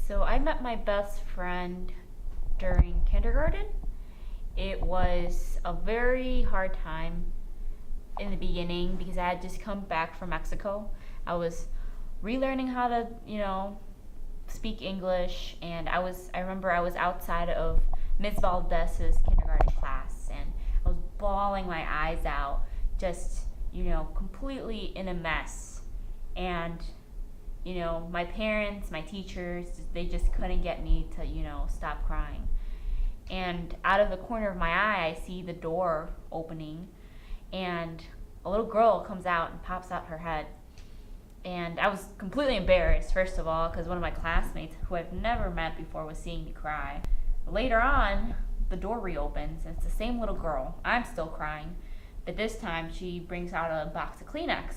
So I met my best friend during kindergarten. It was a very hard time in the beginning because I had just come back from Mexico. I was relearning how to, speak English, and I remember I was outside of Ms. Valdez's kindergarten class, and I was bawling my eyes out, just, completely in a mess. And my parents, my teachers, they just couldn't get me to, stop crying. And out of the corner of my eye, I see the door opening, and a little girl comes out and pops out her head. And I was completely embarrassed, first of all, because one of my classmates, who I've never met before, was seeing me cry. Later on, the door reopens, and it's the same little girl. I'm still crying, but this time she brings out a box of Kleenex.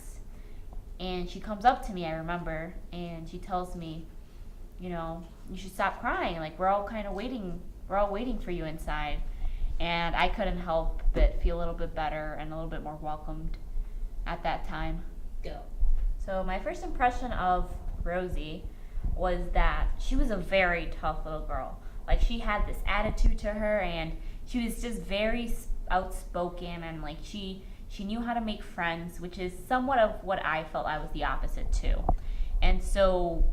And she comes up to me, I remember, and she tells me, you should stop crying. Like, we're all waiting for you inside. And I couldn't help but feel a little bit better and a little bit more welcomed at that time. Go. So my first impression of Rosie was that she was a very tough little girl. Like, she had this attitude to her, and she was just very outspoken, and like she knew how to make friends, which is somewhat of what I felt I was the opposite to. And so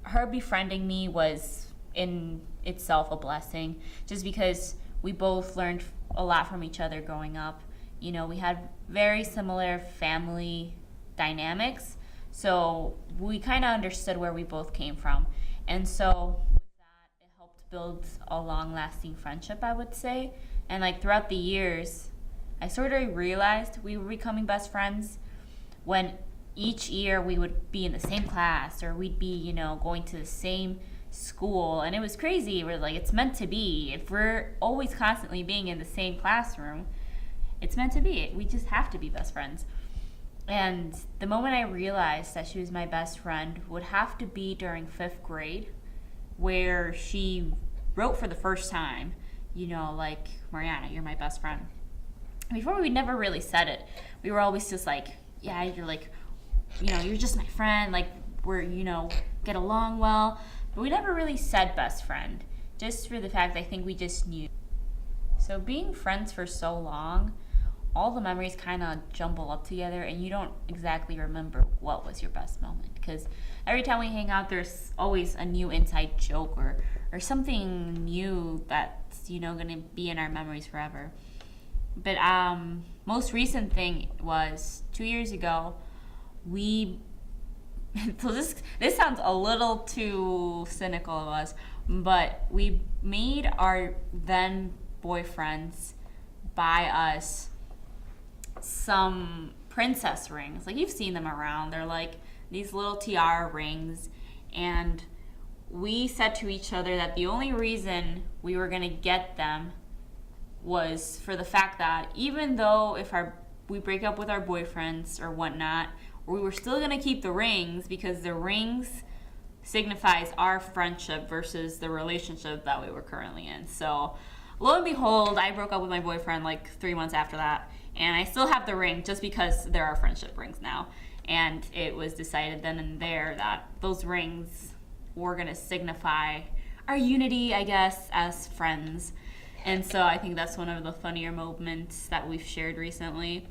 her befriending me was in itself a blessing, just because we both learned a lot from each other growing up. We had very similar family dynamics, so we kind of understood where we both came from. And so with that, it helped build a long-lasting friendship, I would say. And like throughout the years, I sort of realized we were becoming best friends when each year we would be in the same class, or we'd be, going to the same school. And it was crazy. We're like, it's meant to be. If we're always constantly being in the same classroom, it's meant to be. We just have to be best friends. And the moment I realized that she was my best friend would have to be during 5th grade, where she wrote for the first time, like, Mariana, you're my best friend. Before, we never really said it. We were always just like, yeah, you're like, you're just my friend. Like, we're, get along well. But we never really said best friend, just for the fact I think we just knew. So being friends for so long, all the memories kind of jumble up together, and you don't exactly remember what was your best moment. Because every time we hang out, there's always a new inside joke or something new that's, going to be in our memories forever. But most recent thing was 2 years ago, so this sounds a little too cynical of us, but we made our then boyfriends buy us some princess rings. Like, you've seen them around. They're like these little tiara rings, and we said to each other that the only reason we were going to get them was for the fact that even though if we break up with our boyfriends or whatnot, we were still going to keep the rings, because the rings signifies our friendship versus the relationship that we were currently in. So lo and behold, I broke up with my boyfriend like 3 months after that, and I still have the ring just because there are friendship rings now. And it was decided then and there that those rings were going to signify our unity, I guess, as friends. And so I think that's one of the funnier moments that we've shared recently.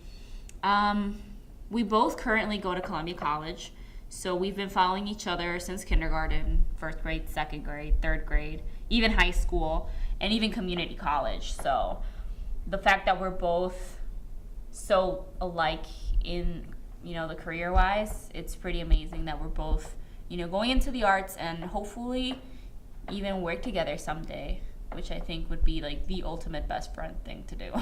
We both currently go to Columbia College, so we've been following each other since kindergarten, 1st grade, 2nd grade, 3rd grade, even high school, and even community college. So the fact that we're both so alike in, the career-wise, it's pretty amazing that we're both, going into the arts and hopefully even work together someday, which I think would be like the ultimate best friend thing to do.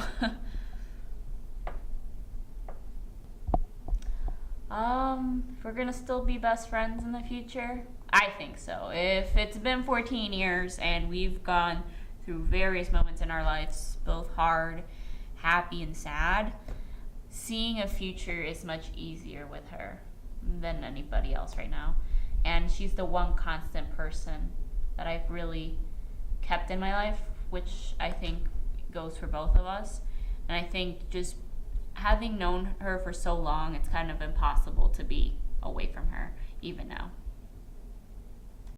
If we're gonna still be best friends in the future, I think so. If it's been 14 years and we've gone through various moments in our lives, both hard, happy, and sad, seeing a future is much easier with her than anybody else right now. And she's the one constant person that I've really kept in my life, which I think goes for both of us. And I think just having known her for so long, it's kind of impossible to be away from her, even now.